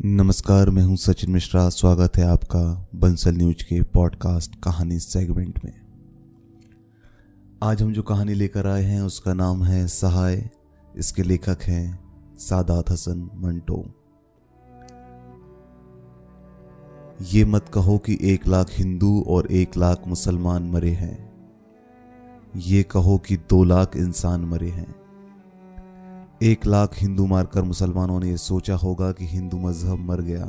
नमस्कार, मैं हूं सचिन मिश्रा। स्वागत है आपका बंसल न्यूज के पॉडकास्ट कहानी सेगमेंट में। आज हम जो कहानी लेकर आए हैं उसका नाम है सहाय। इसके लेखक हैं सादात हसन मंटो। ये मत कहो कि 1 लाख हिंदू और 1 लाख मुसलमान मरे हैं। ये कहो कि 2 लाख इंसान मरे हैं। 1 लाख हिंदू मारकर मुसलमानों ने यह सोचा होगा कि हिंदू मजहब मर गया,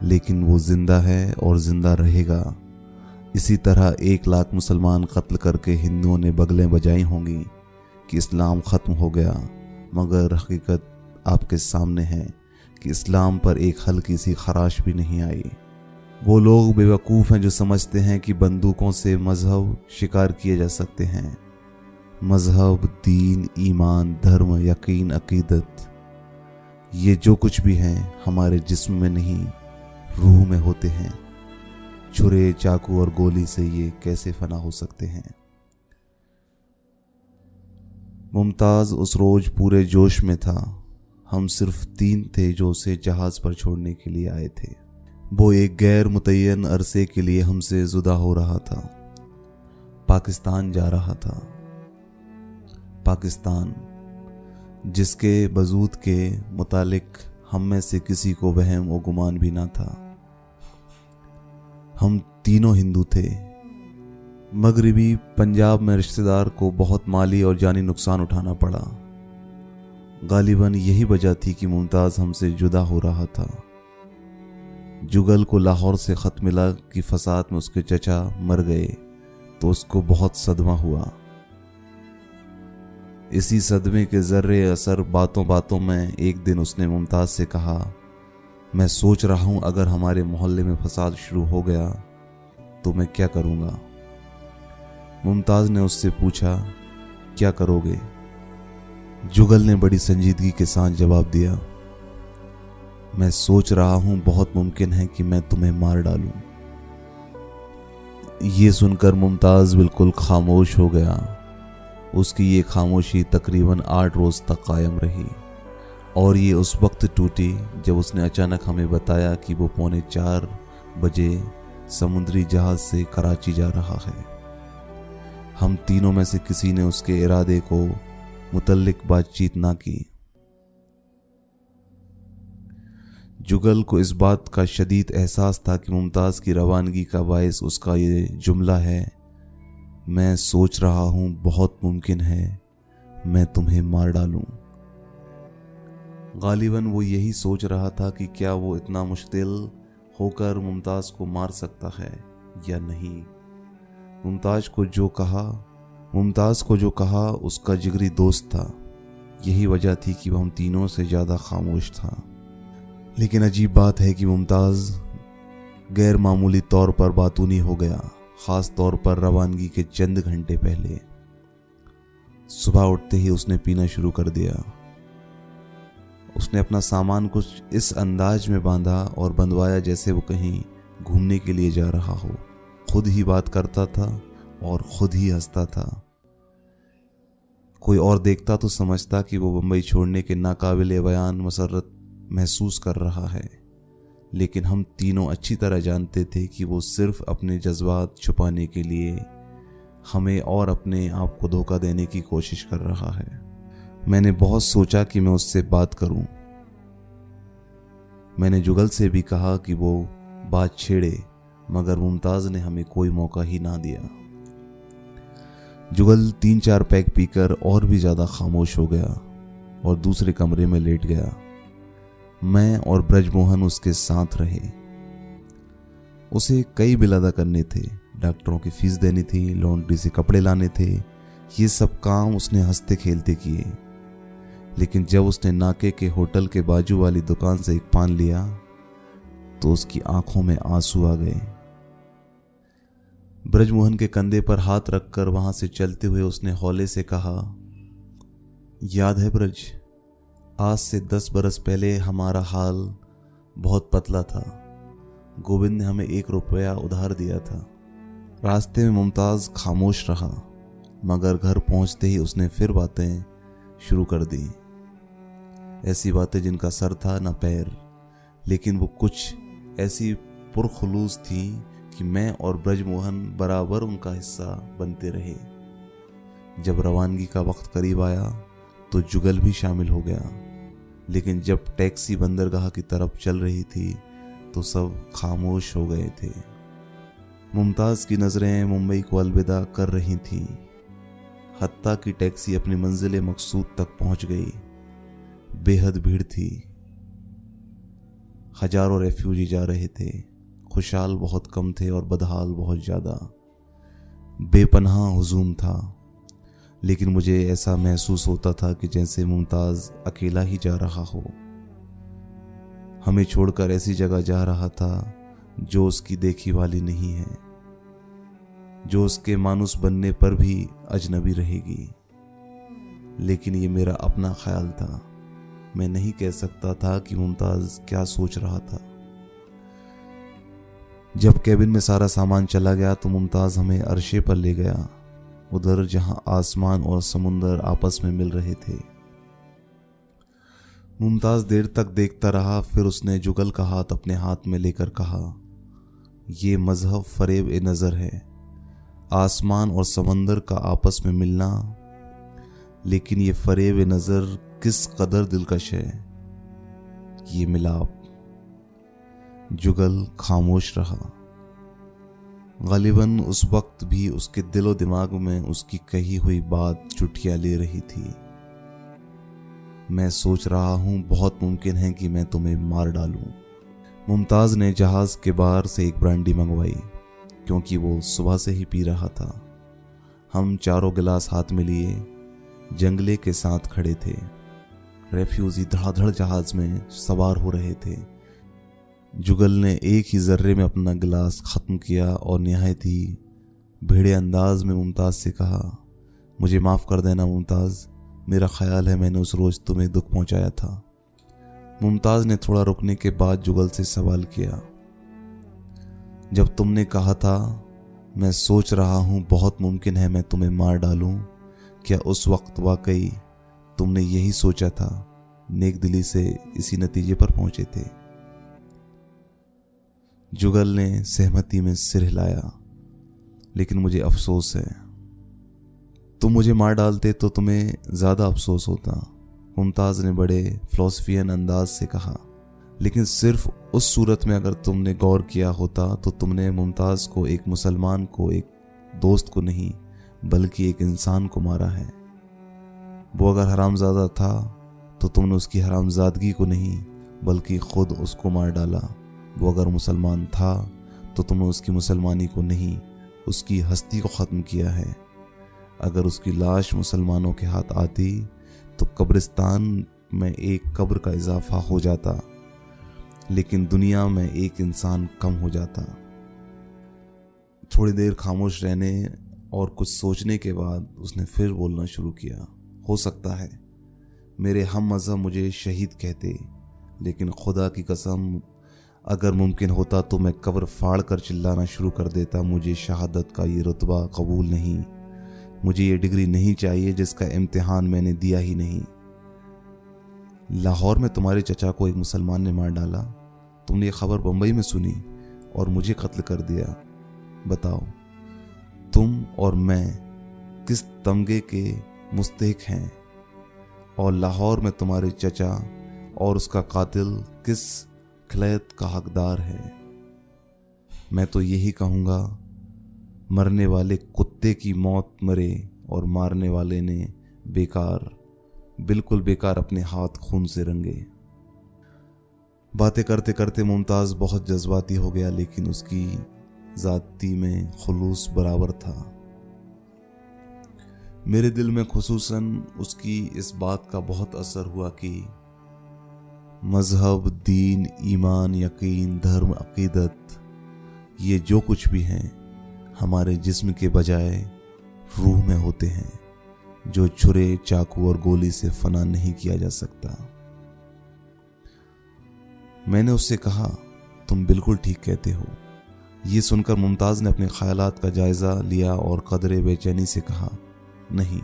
लेकिन वो जिंदा है और जिंदा रहेगा। इसी तरह 1 लाख मुसलमान कत्ल करके हिंदुओं ने बगलें बजाई होंगी कि इस्लाम ख़त्म हो गया, मगर हकीकत आपके सामने है कि इस्लाम पर एक हल्की सी खराश भी नहीं आई। वो लोग बेवकूफ़ हैं जो समझते हैं कि बंदूकों से मजहब शिकार किए जा सकते हैं। मजहब, दीन, ईमान, धर्म, यकीन, अकीदत, ये जो कुछ भी हैं हमारे जिस्म में नहीं रूह में होते हैं। छुरे, चाकू और गोली से ये कैसे फना हो सकते हैं। मुमताज उस रोज पूरे जोश में था। हम सिर्फ 3 थे जो उसे जहाज पर छोड़ने के लिए आए थे। वो एक गैर मुतय्यन अरसे के लिए हमसे जुदा हो रहा था। पाकिस्तान जा रहा था। पाकिस्तान जिसके वजूद के मुतालिक हम में से किसी को वहम और गुमान भी ना था। हम तीनों हिंदू थे। मगरिबी पंजाब में रिश्तेदार को बहुत माली और जानी नुकसान उठाना पड़ा। गालिबन यही वजह थी कि मुमताज़ हमसे जुदा हो रहा था। जुगल को लाहौर से ख़त मिला कि फसाद में उसके चचा मर गए, तो उसको बहुत सदमा हुआ। इसी सदमे के ज़र्रे असर बातों बातों में एक दिन उसने मुमताज़ से कहा, मैं सोच रहा हूँ अगर हमारे मोहल्ले में फसाद शुरू हो गया तो मैं क्या करूँगा। मुमताज़ ने उससे पूछा, क्या करोगे? जुगल ने बड़ी संजीदगी के साथ जवाब दिया, मैं सोच रहा हूँ बहुत मुमकिन है कि मैं तुम्हें मार डालूं। ये सुनकर मुमताज़ बिल्कुल खामोश हो गया। उसकी ये खामोशी तकरीबन 8 रोज़ तक कायम रही, और ये उस वक्त टूटी जब उसने अचानक हमें बताया कि वो 3:45 बजे समुद्री जहाज़ से कराची जा रहा है। हम तीनों में से किसी ने उसके इरादे को मुतल्लिक बातचीत ना की। जुगल को इस बात का शदीद एहसास था कि मुमताज़ की रवानगी का बायस उसका ये जुमला है, मैं सोच रहा हूँ बहुत मुमकिन है मैं तुम्हें मार डालूं। गालिबन वो यही सोच रहा था कि क्या वो इतना मुश्तिल होकर मुमताज़ को मार सकता है या नहीं। मुमताज़ को जो कहा उसका जिगरी दोस्त था। यही वजह थी कि वह हम तीनों से ज़्यादा खामोश था। लेकिन अजीब बात है कि मुमताज़ गैर मामूली तौर पर बातूनी हो गया, ख़ास तौर पर रवानगी के चंद घंटे पहले। सुबह उठते ही उसने पीना शुरू कर दिया। उसने अपना सामान कुछ इस अंदाज में बांधा और बंधवाया जैसे वो कहीं घूमने के लिए जा रहा हो। खुद ही बात करता था और खुद ही हंसता था। कोई और देखता तो समझता कि वो बंबई छोड़ने के नाकाबिले बयान मसरत महसूस कर रहा है, लेकिन हम तीनों अच्छी तरह जानते थे कि वो सिर्फ अपने जज्बात छुपाने के लिए हमें और अपने आप को धोखा देने की कोशिश कर रहा है। मैंने बहुत सोचा कि मैं उससे बात करूं। मैंने जुगल से भी कहा कि वो बात छेड़े, मगर मुमताज़ ने हमें कोई मौका ही ना दिया। जुगल 3-4 पैक पीकर और भी ज़्यादा खामोश हो गया और दूसरे कमरे में लेट गया। मैं और ब्रजमोहन उसके साथ रहे। उसे कई बिल अदा करने थे, डॉक्टरों की फीस देनी थी, लॉन्ड्री से कपड़े लाने थे। ये सब काम उसने हंसते खेलते किए। लेकिन जब उसने नाके के होटल के बाजू वाली दुकान से एक पान लिया तो उसकी आंखों में आंसू आ गए। ब्रजमोहन के कंधे पर हाथ रखकर वहां से चलते हुए उसने हौले से कहा, याद है ब्रज, आज से 10 बरस पहले हमारा हाल बहुत पतला था। गोविंद ने हमें 1 रुपया उधार दिया था। रास्ते में मुमताज़ खामोश रहा, मगर घर पहुंचते ही उसने फिर बातें शुरू कर दी। ऐसी बातें जिनका सर था न पैर, लेकिन वो कुछ ऐसी पुरखुलूस थी कि मैं और ब्रजमोहन बराबर उनका हिस्सा बनते रहे। जब रवानगी का वक्त करीब आया तो जुगल भी शामिल हो गया, लेकिन जब टैक्सी बंदरगाह की तरफ चल रही थी तो सब खामोश हो गए थे। मुमताज़ की नज़रें मुंबई को अलविदा कर रही थीं। हत्ता की टैक्सी अपनी मंजिल मकसूद तक पहुंच गई। बेहद भीड़ थी। हजारों रेफ्यूजी जा रहे थे। खुशहाल बहुत कम थे और बदहाल बहुत ज़्यादा। बेपनाह हुजूम था, लेकिन मुझे ऐसा महसूस होता था कि जैसे मुमताज़ अकेला ही जा रहा हो, हमें छोड़कर ऐसी जगह जा रहा था जो उसकी देखी वाली नहीं है, जो उसके मानुस बनने पर भी अजनबी रहेगी। लेकिन ये मेरा अपना ख्याल था। मैं नहीं कह सकता था कि मुमताज़ क्या सोच रहा था। जब कैबिन में सारा सामान चला गया तो मुमताज़ हमें अर्शे पर ले गया, उधर जहां आसमान और समुंदर आपस में मिल रहे थे। मुमताज़ देर तक देखता रहा, फिर उसने जुगल का हाथ अपने हाथ में लेकर कहा, ये मजहब फरेब ए नज़र है, आसमान और समंदर का आपस में मिलना, लेकिन ये फरेब ए नज़र किस कदर दिलकश है, ये मिलाप। जुगल खामोश रहा। गालिबन उस वक्त भी उसके दिलो दिमाग में उसकी कही हुई बात चुटिया ले रही थी। मैं सोच रहा हूं बहुत मुमकिन है कि मैं तुम्हें मार डालूं। मुमताज़ ने जहाज के बाहर से एक ब्रांडी मंगवाई, क्योंकि वो सुबह से ही पी रहा था। हम चारों गिलास हाथ में लिए जंगले के साथ खड़े थे। रेफ्यूजी धड़ाधड़ जहाज में सवार हो रहे थे। जुगल ने एक ही जर्रे में अपना गिलास ख़त्म किया और निहायत ही भेड़े अंदाज में मुमताज़ से कहा, मुझे माफ़ कर देना मुमताज़, मेरा ख्याल है मैंने उस रोज़ तुम्हें दुख पहुंचाया था। मुमताज़ ने थोड़ा रुकने के बाद जुगल से सवाल किया, जब तुमने कहा था मैं सोच रहा हूं बहुत मुमकिन है मैं तुम्हें मार डालूं, क्या उस वक्त वाकई तुमने यही सोचा था? नेक दिली से इसी नतीजे पर पहुंचे थे? जुगल ने सहमति में सिर हिलाया, लेकिन मुझे अफसोस है। तुम मुझे मार डालते तो तुम्हें ज़्यादा अफसोस होता, मुमताज़ ने बड़े फिलोसफियन अंदाज से कहा। लेकिन सिर्फ उस सूरत में अगर तुमने गौर किया होता तो तुमने मुमताज़ को, एक मुसलमान को, एक दोस्त को नहीं बल्कि एक इंसान को मारा है। वो अगर हरामज़ादा था तो तुमने उसकी हरामज़ादगी को नहीं बल्कि खुद उसको मार डाला। वो अगर मुसलमान था तो तुमने उसकी मुसलमानी को नहीं उसकी हस्ती को ख़त्म किया है। अगर उसकी लाश मुसलमानों के हाथ आती तो कब्रिस्तान में एक कब्र का इजाफा हो जाता, लेकिन दुनिया में एक इंसान कम हो जाता। थोड़ी देर खामोश रहने और कुछ सोचने के बाद उसने फिर बोलना शुरू किया, हो सकता है मेरे हम मज़हब मुझे शहीद कहते, लेकिन खुदा की कसम अगर मुमकिन होता तो मैं कब्र फाड़ कर चिल्लाना शुरू कर देता, मुझे शहादत का ये रुतबा कबूल नहीं, मुझे ये डिग्री नहीं चाहिए जिसका इम्तिहान मैंने दिया ही नहीं। लाहौर में तुम्हारे चचा को एक मुसलमान ने मार डाला, तुमने ये खबर बम्बई में सुनी और मुझे कत्ल कर दिया। बताओ तुम और मैं किस तमगे के मुस्तहिक हैं, और लाहौर में तुम्हारे चचा और उसका कातिल किस खिलायत का हकदार है। मैं तो यही कहूँगा, मरने वाले कुत्ते की मौत मरे और मारने वाले ने बेकार, बिल्कुल बेकार अपने हाथ खून से रंगे। बातें करते करते मुमताज़ बहुत जज्बाती हो गया, लेकिन उसकी ज़ाती में खुलूस बराबर था। मेरे दिल में खुसूसन उसकी इस बात का बहुत असर हुआ कि मज़हब, दीन, ईमान, यकीन, धर्म, अकीदत, ये जो कुछ भी हैं हमारे जिस्म के बजाय रूह में होते हैं, जो छुरे, चाकू और गोली से फना नहीं किया जा सकता। मैंने उससे कहा, तुम बिल्कुल ठीक कहते हो। ये सुनकर मुमताज़ ने अपने ख्यालात का जायज़ा लिया और कदरे बेचैनी से कहा, नहीं,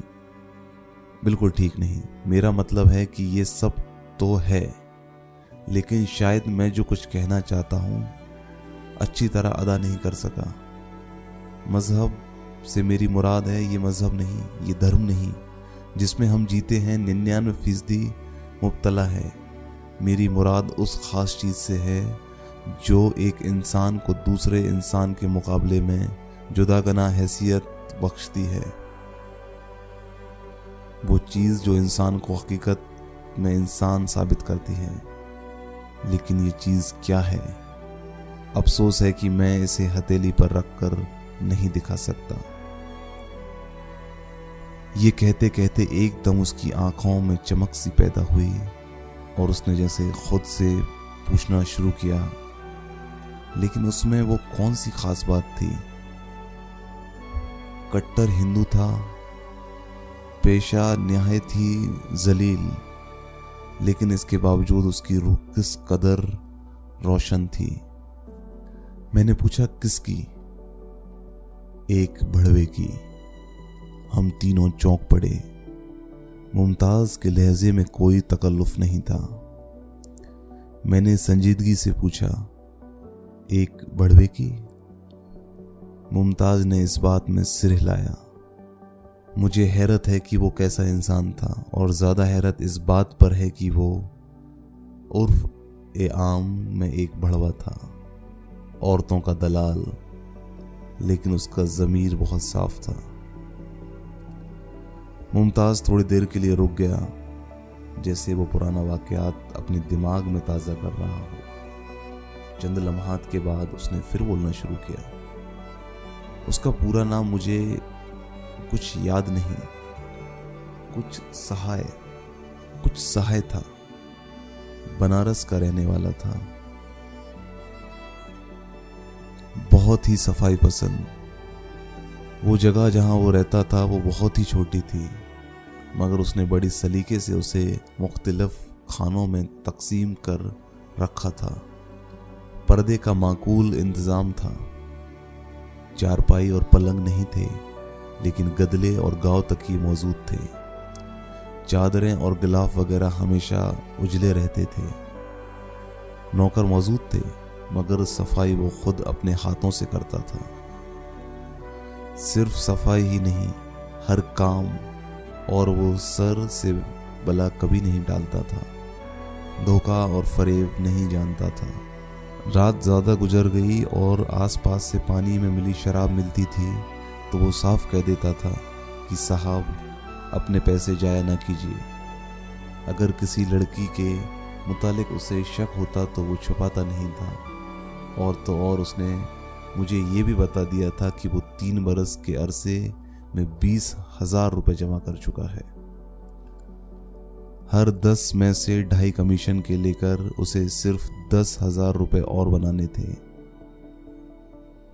बिल्कुल ठीक नहीं। मेरा मतलब है कि ये सब तो है, लेकिन शायद मैं जो कुछ कहना चाहता हूँ अच्छी तरह अदा नहीं कर सका। मजहब से मेरी मुराद है ये मजहब नहीं, ये धर्म नहीं जिसमें हम जीते हैं 99% मुब्तला है। मेरी मुराद उस खास चीज़ से है जो एक इंसान को दूसरे इंसान के मुकाबले में जुदागना हैसियत बख्शती है। वो चीज़ जो इंसान को हकीकत में इंसान साबित करती है। लेकिन ये चीज़ क्या है? अफसोस है कि मैं इसे हथेली पर रखकर नहीं दिखा सकता। ये कहते कहते एकदम उसकी आंखों में चमक सी पैदा हुई और उसने जैसे खुद से पूछना शुरू किया, लेकिन उसमें वो कौन सी खास बात थी? कट्टर हिंदू था, पेशा निहायत ही जलील, लेकिन इसके बावजूद उसकी रूह किस कदर रोशन थी। मैंने पूछा किसकी? एक भड़वे की। हम तीनों चौंक पड़े। मुमताज के लहजे में कोई तकल्लुफ नहीं था। मैंने संजीदगी से पूछा, एक भड़वे की? मुमताज ने इस बात में सिर हिलाया। मुझे हैरत है कि वो कैसा इंसान था, और ज़्यादा हैरत इस बात पर है कि वो उर्फ आम में एक भड़वा था, औरतों का दलाल, लेकिन उसका ज़मीर बहुत साफ था। मुमताज़ थोड़ी देर के लिए रुक गया, जैसे वो पुराना वाक़यात अपने दिमाग में ताज़ा कर रहा हो। चंद लम्हात के बाद उसने फिर बोलना शुरू किया। उसका पूरा नाम मुझे कुछ याद नहीं, कुछ सहाय था। बनारस का रहने वाला था, बहुत ही सफाई पसंद। वो जगह जहां वो रहता था वो बहुत ही छोटी थी, मगर उसने बड़ी सलीके से उसे मुख्तलिफ खानों में तकसीम कर रखा था। पर्दे का माकूल इंतज़ाम था। चारपाई और पलंग नहीं थे, लेकिन गदले और गांव तक ही मौजूद थे। चादरें और गिलाफ वगैरह हमेशा उजले रहते थे। नौकर मौजूद थे, मगर सफाई वो खुद अपने हाथों से करता था। सिर्फ सफाई ही नहीं, हर काम, और वो सर से बला कभी नहीं डालता था। धोखा और फरेब नहीं जानता था। रात ज़्यादा गुजर गई और आसपास से पानी में मिली शराब मिलती थी तो वो साफ कह देता था कि साहब अपने पैसे जाया ना कीजिए। अगर किसी लड़की के मुतालिक उसे शक होता तो वो छुपाता नहीं था। और तो और उसने मुझे ये भी बता दिया था कि वो 3 बरस के अरसे में 20,000 रुपये जमा कर चुका है। हर 10 में से 2.5 कमीशन के लेकर उसे सिर्फ 10,000 रुपये और बनाने थे।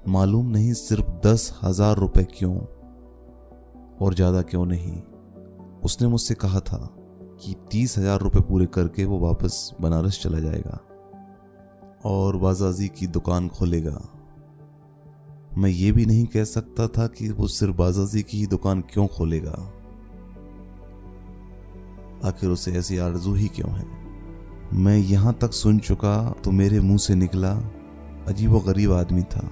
मालूम नहीं सिर्फ 10,000 रुपये क्यों और ज़्यादा क्यों नहीं। उसने मुझसे कहा था कि 30,000 रुपये पूरे करके वो वापस बनारस चला जाएगा और बाजाजी की दुकान खोलेगा। मैं ये भी नहीं कह सकता था कि वो सिर्फ बाजाजी की ही दुकान क्यों खोलेगा। आखिर उसे ऐसी आरज़ू ही क्यों है। मैं यहाँ तक सुन चुका तो मेरे मुंह से निकला, अजीब व गरीब आदमी था।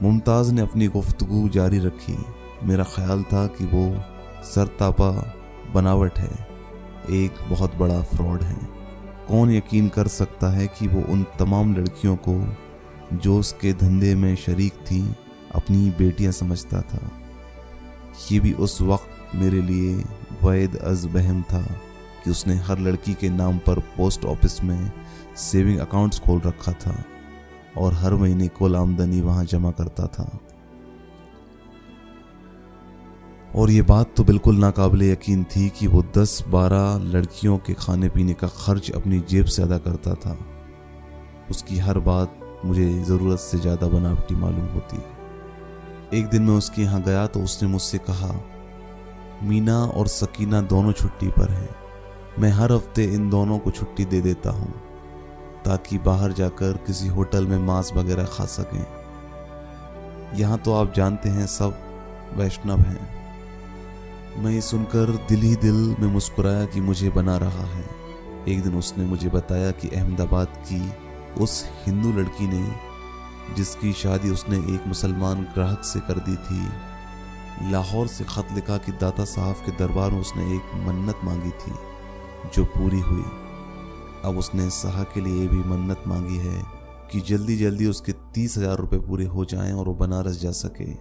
मुमताज़ ने अपनी गुफ्तगू जारी रखी। मेरा ख्याल था कि वो सरतापा बनावट है, एक बहुत बड़ा फ्रॉड है। कौन यकीन कर सकता है कि वो उन तमाम लड़कियों को जो उसके धंधे में शरीक थी अपनी बेटियां समझता था। ये भी उस वक्त मेरे लिए वैद अज़ बहम था कि उसने हर लड़की के नाम पर पोस्ट ऑफिस में सेविंग अकाउंट्स खोल रखा था और हर महीने कुल आमदनी वहां जमा करता था। और ये बात तो बिल्कुल नाकाबिले यकीन थी कि वो 10-12 लड़कियों के खाने पीने का खर्च अपनी जेब से अदा करता था। उसकी हर बात मुझे ज़रूरत से ज़्यादा बनावटी मालूम होती। एक दिन मैं उसके यहाँ गया तो उसने मुझसे कहा, मीना और सकीना दोनों छुट्टी पर हैं। मैं हर हफ्ते इन दोनों को छुट्टी दे देता हूँ ताकि बाहर जाकर किसी होटल में मांस वगैरह खा सकें। यहाँ तो आप जानते हैं सब वैष्णव हैं। मैं ये सुनकर दिल ही दिल में मुस्कुराया कि मुझे बना रहा है। एक दिन उसने मुझे बताया कि अहमदाबाद की उस हिंदू लड़की ने, जिसकी शादी उसने एक मुसलमान ग्राहक से कर दी थी, लाहौर से खत लिखा कि दाता साहब के दरबार में उसने एक मन्नत मांगी थी जो पूरी हुई। अब उसने शाह के लिए भी मन्नत मांगी है कि जल्दी जल्दी उसके 30,000 रुपये पूरे हो जाएं और वो बनारस जा सके,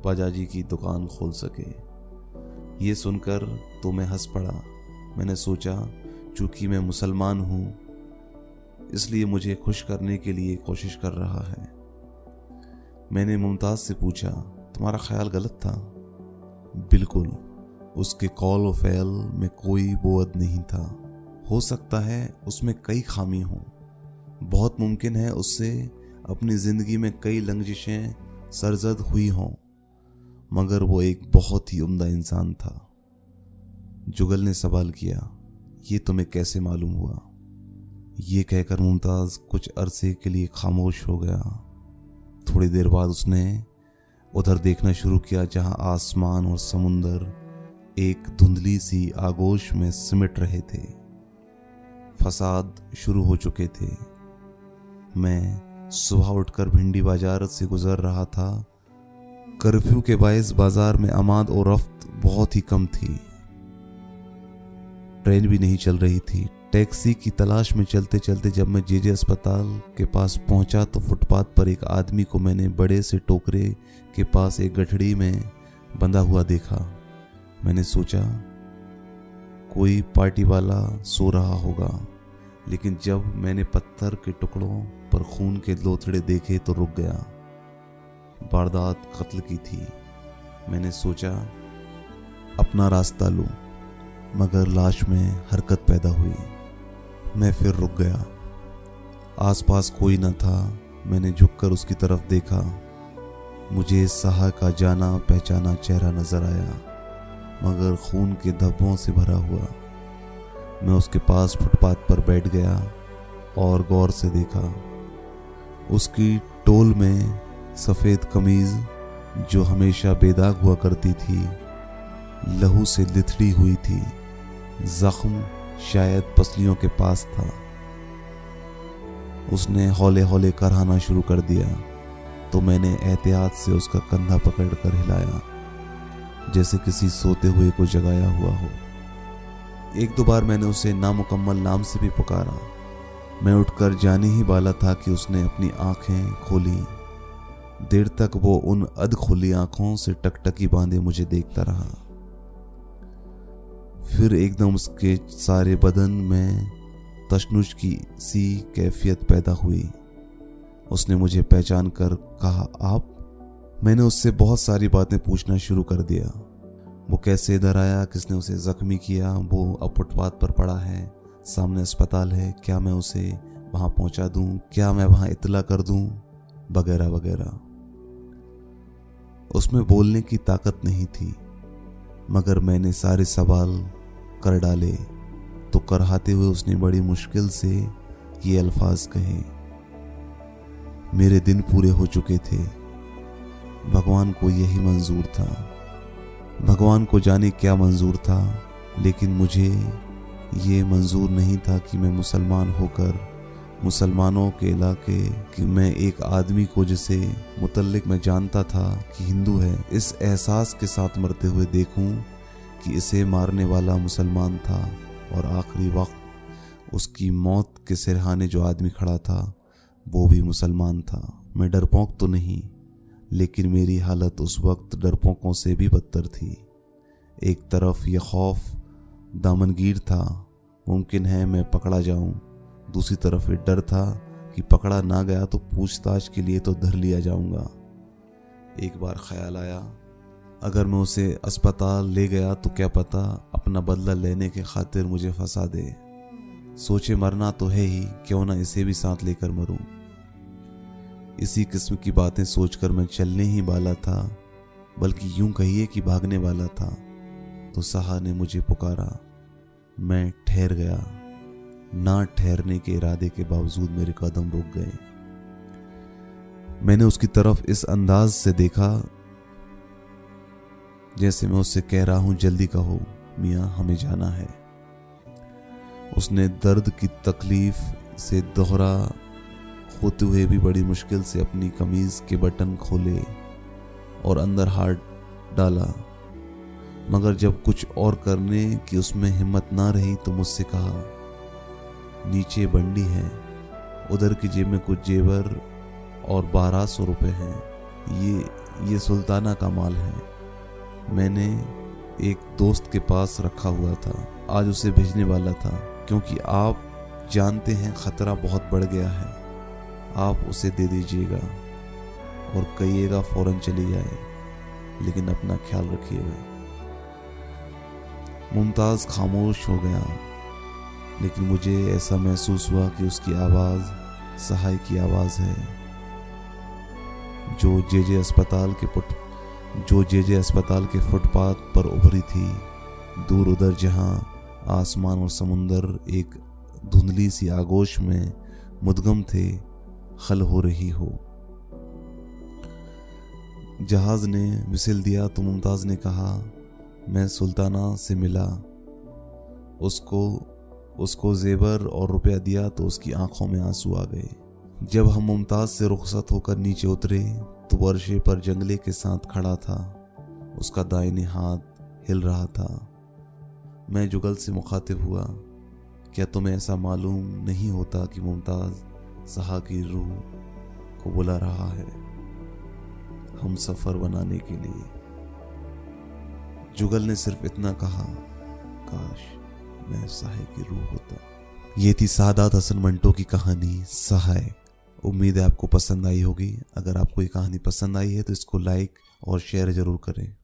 बाजाजी की दुकान खोल सके। ये सुनकर तो मैं हंस पड़ा। मैंने सोचा चूंकि मैं मुसलमान हूँ इसलिए मुझे खुश करने के लिए कोशिश कर रहा है। मैंने मुमताज़ से पूछा, तुम्हारा ख्याल गलत था? बिल्कुल, उसके कौल और फ़ैल में कोई बोअद नहीं था। हो सकता है उसमें कई खामी हों, बहुत मुमकिन है उससे अपनी ज़िंदगी में कई लंघिशें सरजद हुई हों, मगर वो एक बहुत ही उम्दा इंसान था। जुगल ने सवाल किया, ये तुम्हें कैसे मालूम हुआ? ये कहकर मुमताज़ कुछ अरसे के लिए खामोश हो गया। थोड़ी देर बाद उसने उधर देखना शुरू किया जहां आसमान और समुंदर एक धुंधली सी आगोश में सिमट रहे थे। फसाद शुरू हो चुके थे। मैं सुबह उठकर भिंडी बाजार से गुजर रहा था। कर्फ्यू के बायस बाजार में आमद और रफ्त बहुत ही कम थी। ट्रेन भी नहीं चल रही थी। टैक्सी की तलाश में चलते चलते जब मैं जेजे अस्पताल के पास पहुंचा तो फुटपाथ पर एक आदमी को मैंने बड़े से टोकरे के पास एक गठड़ी में बंधा हुआ देखा। मैंने सोचा कोई पार्टी वाला सो रहा होगा, लेकिन जब मैंने पत्थर के टुकड़ों पर खून के लोथड़े देखे तो रुक गया। वारदात कत्ल की थी। मैंने सोचा अपना रास्ता लूं, मगर लाश में हरकत पैदा हुई। मैं फिर रुक गया। आसपास कोई न था। मैंने झुककर उसकी तरफ देखा। मुझे शाह का जाना पहचाना चेहरा नजर आया, मगर खून के धब्बों से भरा हुआ। मैं उसके पास फुटपाथ पर बैठ गया और गौर से देखा। उसकी टोल में सफ़ेद कमीज जो हमेशा बेदाग हुआ करती थी, लहू से लिथड़ी हुई थी। जख्म शायद पसलियों के पास था। उसने हौले हौले करहाना शुरू कर दिया तो मैंने एहतियात से उसका कंधा पकड़कर हिलाया, जैसे किसी सोते हुए को जगाया हुआ हो। एक दो बार मैंने उसे नामुकम्मल नाम से भी पुकारा। मैं उठकर जाने ही वाला था कि उसने अपनी आंखें खोली। देर तक वो उन अधखुली आंखों से टकटकी बांधे मुझे देखता रहा। फिर एकदम उसके सारे बदन में तशनुश की सी कैफियत पैदा हुई। उसने मुझे पहचान कर कहा, आप? मैंने उससे बहुत सारी बातें पूछना शुरू कर दिया। वो कैसे इधर आया, किसने उसे जख्मी किया, वो अब फुटपाथ पर पड़ा है, सामने अस्पताल है, क्या मैं उसे वहां पहुंचा दूं, क्या मैं वहां इत्तला कर दूं, वगैरह वगैरह। उसमें बोलने की ताकत नहीं थी, मगर मैंने सारे सवाल कर डाले तो करहाते हुए उसने बड़ी मुश्किल से ये अल्फाज कहे, मेरे दिन पूरे हो चुके थे। भगवान को यही मंजूर था। भगवान को जाने क्या मंजूर था, लेकिन मुझे ये मंजूर नहीं था कि मैं मुसलमान होकर मुसलमानों के इलाके कि मैं एक आदमी को जिसे मुतल्लिक मैं जानता था कि हिंदू है, इस एहसास के साथ मरते हुए देखूं कि इसे मारने वाला मुसलमान था और आखिरी वक्त उसकी मौत के सिरहाने जो आदमी खड़ा था वो भी मुसलमान था। मैं डरपोक तो नहीं, लेकिन मेरी हालत उस वक्त डरपोकों से भी बदतर थी। एक तरफ यह खौफ दामनगीर था, मुमकिन है मैं पकड़ा जाऊं। दूसरी तरफ ये डर था कि पकड़ा ना गया तो पूछताछ के लिए तो धर लिया जाऊंगा। एक बार ख्याल आया, अगर मैं उसे अस्पताल ले गया तो क्या पता अपना बदला लेने के खातिर मुझे फंसा दे। सोचे मरना तो है ही, क्यों ना इसे भी साथ लेकर मरूं। इसी किस्म की बातें सोचकर मैं चलने ही वाला था, बल्कि यूं कहिए कि भागने वाला था, तो शाह ने मुझे पुकारा। मैं ठहर गया। ना ठहरने के इरादे के बावजूद मेरे कदम रुक गए। मैंने उसकी तरफ इस अंदाज से देखा जैसे मैं उससे कह रहा हूं, जल्दी कहो मियां, हमें जाना है। उसने दर्द की तकलीफ से दोहरा होते हुए भी बड़ी मुश्किल से अपनी कमीज के बटन खोले और अंदर हाथ डाला, मगर जब कुछ और करने की उसमें हिम्मत ना रही तो मुझसे कहा, नीचे बंडी है, उधर की जेब में कुछ जेवर और 1200 रुपये हैं, ये सुल्ताना का माल है। मैंने एक दोस्त के पास रखा हुआ था, आज उसे भेजने वाला था, क्योंकि आप जानते हैं खतरा बहुत बढ़ गया है। आप उसे दे दीजिएगा और कहिएगा फौरन चली जाए, लेकिन अपना ख्याल रखिएगा। मुमताज़ खामोश हो गया, लेकिन मुझे ऐसा महसूस हुआ कि उसकी आवाज़ सहाय की आवाज़ है, जो जेजे अस्पताल के फुटपाथ पर उभरी थी। दूर उधर जहां आसमान और समुंदर एक धुंधली सी आगोश में मुद्गम थे, खल हो रही हो। जहाज ने विसिल दिया तो मुमताज़ ने कहा, मैं सुल्ताना से मिला, उसको जेवर और रुपया दिया तो उसकी आंखों में आंसू आ गए। जब हम मुमताज़ से रुखसत होकर नीचे उतरे तो वो अर्शे पर जंगले के साथ खड़ा था, उसका दाहिने हाथ हिल रहा था। मैं जुगल से मुखातिब हुआ, क्या तुम्हें ऐसा मालूम नहीं होता कि मुमताज़ सहा की रूह को बुला रहा है हम सफ़र बनाने के लिए? जुगल ने सिर्फ इतना कहा, काश मैं सहाय की रूह होता। ये थी सादात हसन मंटो की कहानी सहाय। उम्मीद है आपको पसंद आई होगी। अगर आपको ये कहानी पसंद आई है तो इसको लाइक और शेयर ज़रूर करें।